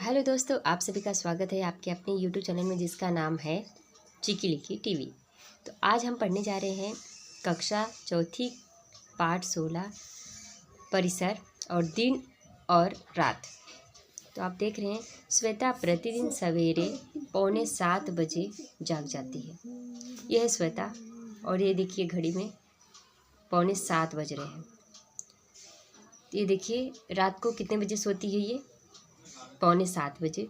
Hello दोस्तों, आप सभी का स्वागत है आपके अपने यूट्यूब चैनल में जिसका नाम है चिकी लिखी टीवी। तो आज हम पढ़ने जा रहे हैं कक्षा चौथी पाठ 16 परिसर और दिन और रात। तो आप देख रहे हैं श्वेता प्रतिदिन सवेरे 6:45 बजे जाग जाती है। यह है श्वेता और ये देखिए घड़ी में 6:45 बज रहे हैं। ये देखिए रात को कितने बजे सोती है, ये 6:45 बजे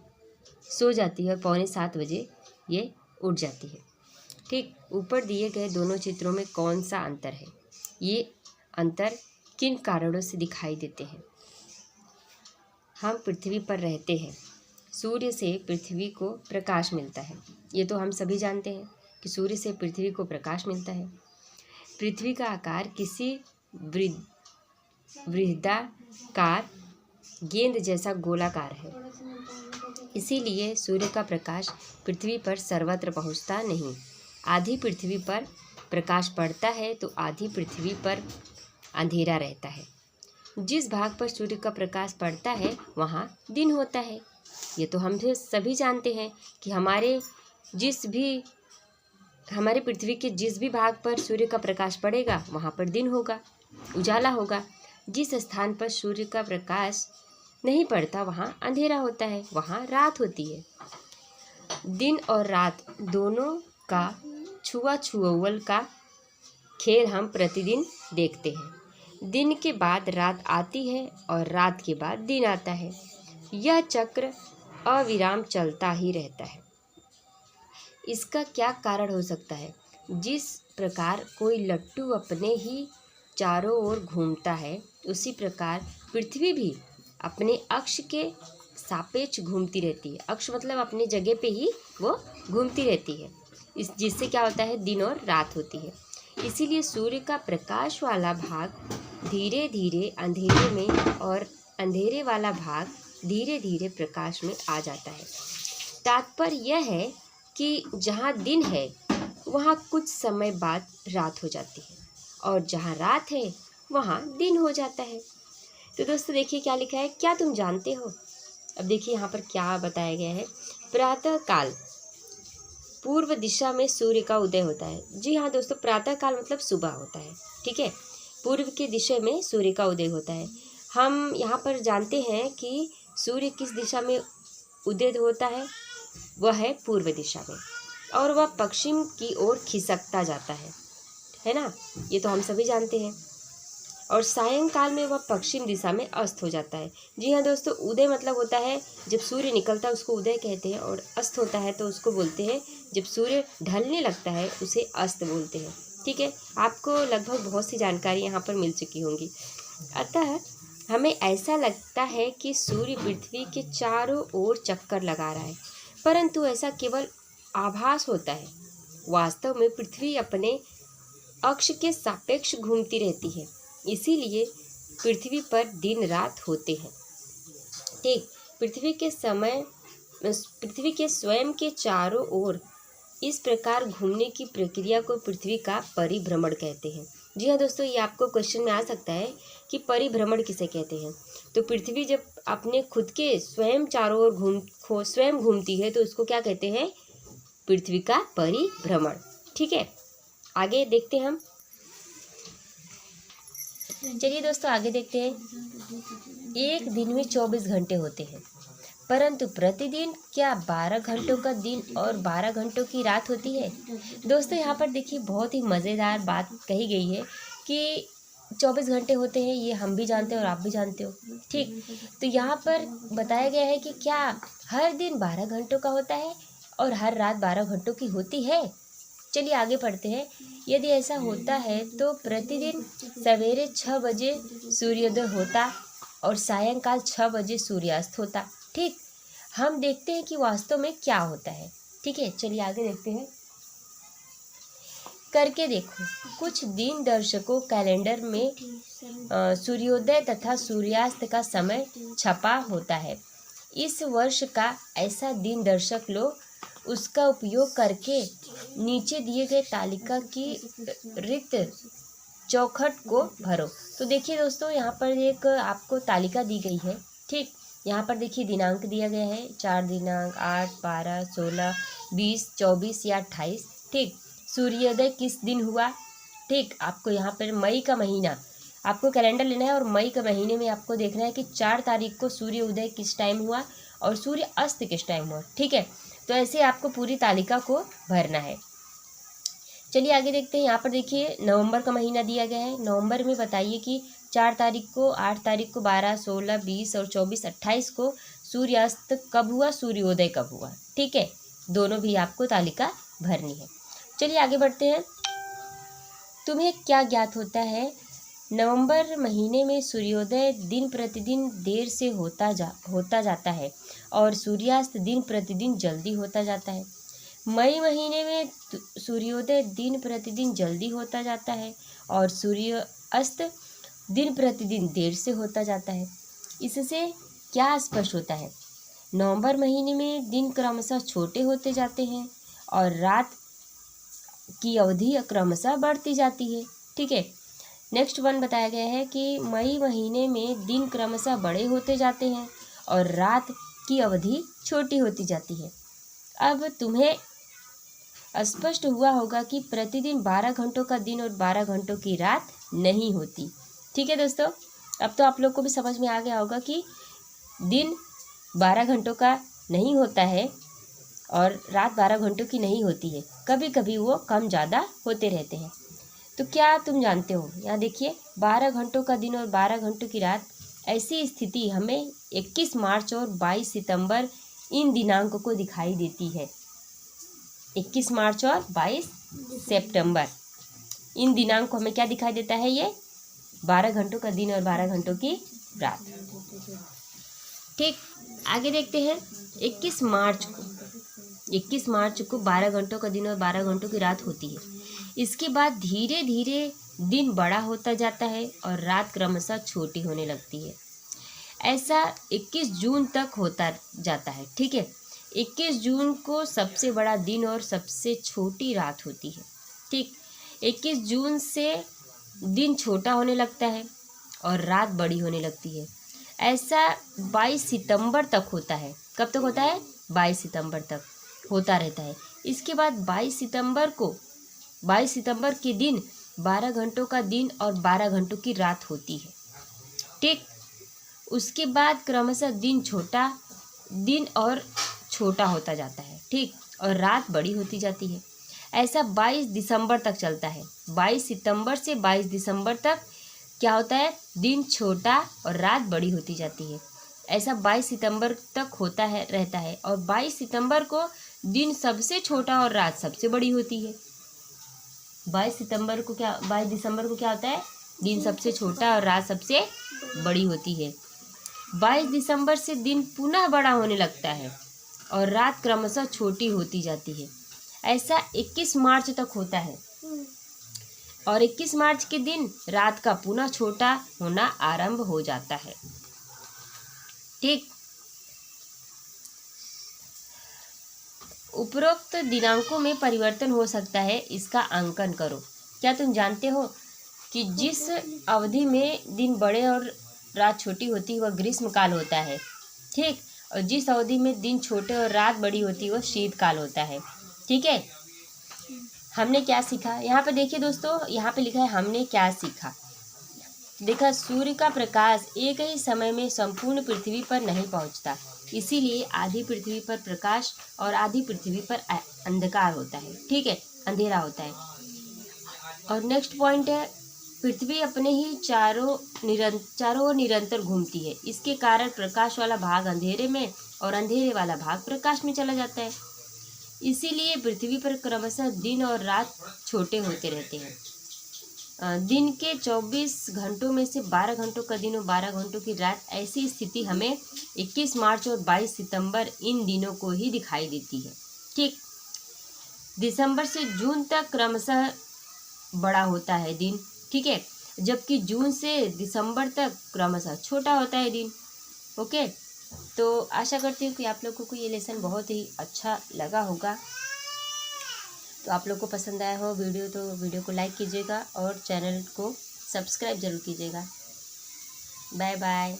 सो जाती है और 6:45 बजे ये उठ जाती है। ठीक, ऊपर दिए गए दोनों चित्रों में कौन सा अंतर है? ये अंतर किन कारणों से दिखाई देते हैं? हम पृथ्वी पर रहते हैं, सूर्य से पृथ्वी को प्रकाश मिलता है। ये तो हम सभी जानते हैं कि सूर्य से पृथ्वी को प्रकाश मिलता है। पृथ्वी का आकार किसी वृत्ताकार गेंद जैसा गोलाकार है, इसीलिए सूर्य का प्रकाश पृथ्वी पर सर्वत्र पहुंचता नहीं। आधी पृथ्वी पर प्रकाश पड़ता है तो आधी पृथ्वी पर अंधेरा रहता है। जिस भाग पर सूर्य का प्रकाश पड़ता है वहाँ दिन होता है। ये तो हम सभी जानते हैं कि हमारे पृथ्वी के जिस भी भाग पर सूर्य का प्रकाश पड़ेगा वहाँ पर दिन होगा, उजाला होगा। जिस स्थान पर सूर्य का प्रकाश नहीं पड़ता वहाँ अंधेरा होता है, वहाँ रात होती है। दिन और रात दोनों का छुआ-छुअल का खेल हम प्रतिदिन देखते हैं। दिन के बाद रात आती है और रात के बाद दिन आता है। यह चक्र अविराम चलता ही रहता है। इसका क्या कारण हो सकता है? जिस प्रकार कोई लट्टू अपने ही चारों ओर घूमता है, उसी प्रकार पृथ्वी भी अपने अक्ष के सापेक्ष घूमती रहती है। अक्ष मतलब अपनी जगह पे ही वो घूमती रहती है, जिससे क्या होता है, दिन और रात होती है। इसीलिए सूर्य का प्रकाश वाला भाग धीरे धीरे अंधेरे में और अंधेरे वाला भाग धीरे धीरे प्रकाश में आ जाता है। तात्पर्य यह है कि जहाँ दिन है वहाँ कुछ समय बाद रात हो जाती है और जहाँ रात है वहाँ दिन हो जाता है। तो दोस्तों देखिए क्या लिखा है, क्या तुम जानते हो? अब देखिए यहाँ पर क्या बताया गया है। प्रातः काल पूर्व दिशा में सूर्य का उदय होता है। जी हाँ दोस्तों, प्रातः काल मतलब सुबह होता है, ठीक है। पूर्व के दिशा में सूर्य का उदय होता है। हम यहाँ पर जानते हैं कि सूर्य किस दिशा में उदय होता है, वह है पूर्व दिशा में, और वह पश्चिम की ओर खिसकता जाता है ना। ये तो हम सभी जानते हैं। और सायंकाल में वह पश्चिम दिशा में अस्त हो जाता है। जी हाँ दोस्तों, उदय मतलब होता है जब सूर्य निकलता है उसको उदय कहते हैं, और अस्त होता है तो उसको बोलते हैं जब सूर्य ढलने लगता है उसे अस्त बोलते हैं, ठीक है। आपको लगभग बहुत सी जानकारी यहाँ पर मिल चुकी होंगी। अतः हमें ऐसा लगता है कि सूर्य पृथ्वी के चारों ओर चक्कर लगा रहा है, परंतु ऐसा केवल आभास होता है। वास्तव में पृथ्वी अपने अक्ष के सापेक्ष घूमती रहती है, इसीलिए पृथ्वी पर दिन रात होते हैं। ठीक, पृथ्वी के स्वयं के चारों ओर इस प्रकार घूमने की प्रक्रिया को पृथ्वी का परिभ्रमण कहते हैं। जी हाँ दोस्तों, ये आपको क्वेश्चन में आ सकता है कि परिभ्रमण किसे कहते हैं। तो पृथ्वी जब अपने खुद के स्वयं चारों ओर स्वयं घूमती है तो उसको क्या कहते हैं? पृथ्वी का परिभ्रमण, ठीक है। आगे देखते हैं हम। चलिए दोस्तों आगे देखते हैं। एक दिन में 24 घंटे होते हैं, परंतु प्रतिदिन क्या 12 घंटों का दिन और 12 घंटों की रात होती है? दोस्तों यहाँ पर देखिए बहुत ही मज़ेदार बात कही गई है कि 24 घंटे होते हैं, ये हम भी जानते हैं और आप भी जानते हो, ठीक। तो यहाँ पर बताया गया है कि क्या हर दिन 12 घंटों का होता है और हर रात 12 घंटों की होती है? चलिए आगे पढ़ते हैं। यदि ऐसा होता है तो प्रतिदिन सवेरे 6 बजे सूर्योदय होता और सायंकाल 6 बजे सूर्यास्त होता, ठीक। हम देखते हैं कि वास्तव में क्या होता है, ठीक है। चलिए आगे देखते हैं। करके देखो, कुछ दिन दर्शकों कैलेंडर में सूर्योदय तथा सूर्यास्त का समय छपा होता है। इस वर्ष का ऐसा दिन दर्शक लो, उसका उपयोग करके नीचे दिए गए तालिका की रिक्त चौखट को भरो। तो देखिए दोस्तों यहाँ पर एक आपको तालिका दी गई है, ठीक। यहाँ पर देखिए दिनांक दिया गया है, 4 दिनांक 8, 12, 16, 20, 24 या 28। ठीक, सूर्योदय किस दिन हुआ। ठीक, आपको यहाँ पर मई का महीना, आपको कैलेंडर लेना है और मई के महीने में आपको देखना है कि 4 तारीख को सूर्य उदय किस टाइम हुआ और सूर्य अस्त किस टाइम हुआ। ठीक है, तो ऐसे आपको पूरी तालिका को भरना है। चलिए आगे देखते हैं। यहाँ पर देखिए नवंबर का महीना दिया गया है। नवंबर में बताइए कि 4 तारीख को, 8 तारीख को, 12, 16, 20 और 24, 28 को सूर्यास्त कब हुआ, सूर्योदय कब हुआ। ठीक है, दोनों भी आपको तालिका भरनी है। चलिए आगे बढ़ते हैं। तुम्हें क्या ज्ञात होता है, नवंबर महीने में सूर्योदय दिन प्रतिदिन देर से होता जाता है और सूर्यास्त दिन प्रतिदिन जल्दी होता जाता है। मई महीने में सूर्योदय दिन प्रतिदिन जल्दी होता जाता है और सूर्य अस्त दिन प्रतिदिन देर से होता जाता है। इससे क्या स्पष्ट होता है, नवंबर महीने में दिन क्रमशः छोटे होते जाते हैं और रात की अवधि क्रमशः बढ़ती जाती है। ठीक है, नेक्स्ट वन बताया गया है कि मई महीने में दिन क्रमशः बड़े होते जाते हैं और रात की अवधि छोटी होती जाती है। अब तुम्हें स्पष्ट हुआ होगा कि प्रतिदिन 12 घंटों का दिन और 12 घंटों की रात नहीं होती। ठीक है दोस्तों, अब तो आप लोग को भी समझ में आ गया होगा कि दिन 12 घंटों का नहीं होता है और रात 12 घंटों की नहीं होती है, कभी कभी वो कम ज़्यादा होते रहते हैं। तो क्या तुम जानते हो, यहाँ देखिए 12 घंटों का दिन और 12 घंटों की रात, ऐसी स्थिति हमें 21 मार्च और 22 सितंबर इन दिनांकों को दिखाई देती है। 21 मार्च और 22 सितंबर इन दिनांक को हमें क्या दिखाई देता है, ये 12 घंटों का दिन और 12 घंटों की रात। ठीक, आगे देखते हैं। 21 मार्च को 12 घंटों का दिन और 12 घंटों की रात होती है। इसके बाद धीरे धीरे दिन बड़ा होता जाता है और रात क्रमशः छोटी होने लगती है। ऐसा 21 जून तक होता जाता है। ठीक है, 21 जून को सबसे बड़ा दिन और सबसे छोटी रात होती है। ठीक, 21 जून से दिन छोटा होने लगता है और रात बड़ी होने लगती है। ऐसा 22 सितंबर तक होता है। कब तक होता है, 22 सितंबर तक होता रहता है। इसके बाद 22 सितंबर के दिन 12 घंटों का दिन और 12 घंटों की रात होती है। ठीक, उसके बाद क्रमशः दिन और छोटा होता जाता है। ठीक, और रात बड़ी होती जाती है। ऐसा 22 दिसंबर तक चलता है। 22 सितंबर से 22 दिसंबर तक क्या होता है, दिन छोटा और रात बड़ी होती जाती है। ऐसा 22 सितंबर तक होता है रहता है और 22 सितंबर को दिन सबसे छोटा और रात सबसे बड़ी होती है। 22 दिसंबर को क्या होता है, दिन सबसे छोटा और रात सबसे बड़ी होती है। 22 दिसंबर से दिन पुनः बड़ा होने लगता है और रात क्रमशः छोटी होती जाती है। ऐसा 21 मार्च तक होता है और 21 मार्च के दिन रात का पुनः छोटा होना आरंभ हो जाता है। ठीक, उपरोक्त दिनांकों में परिवर्तन हो सकता है, इसका अंकन करो। क्या तुम जानते हो कि जिस अवधि में दिन बड़े और रात छोटी होती है वह ग्रीष्मकाल होता है। ठीक, और जिस अवधि में दिन छोटे और रात बड़ी होती है वह शीतकाल होता है। ठीक है, हमने क्या सीखा, यहाँ पे देखिए दोस्तों, यहाँ पे लिखा है हमने क्या सीखा। देखा, सूर्य का प्रकाश एक ही समय में संपूर्ण पृथ्वी पर नहीं पहुँचता, इसीलिए आधी पृथ्वी पर प्रकाश और आधी पृथ्वी पर अंधकार होता है। ठीक है, अंधेरा होता है। और नेक्स्ट पॉइंट है, पृथ्वी अपने ही चारों ओर निरंतर घूमती है। इसके कारण प्रकाश वाला भाग अंधेरे में और अंधेरे वाला भाग प्रकाश में चला जाता है। इसीलिए पृथ्वी पर क्रमशः दिन और रात छोटे होते रहते हैं। दिन के 24 घंटों में से 12 घंटों का दिन और 12 घंटों की रात, ऐसी स्थिति हमें 21 मार्च और 22 सितंबर इन दिनों को ही दिखाई देती है। ठीक, दिसंबर से जून तक क्रमशः बड़ा होता है दिन। ठीक है, जबकि जून से दिसंबर तक क्रमशः छोटा होता है दिन। ओके, तो आशा करती हूँ कि आप लोगों को ये लेसन बहुत ही अच्छा लगा होगा। तो आप लोग को पसंद आया हो वीडियो तो वीडियो को लाइक कीजिएगा और चैनल को सब्सक्राइब जरूर कीजिएगा। Bye bye.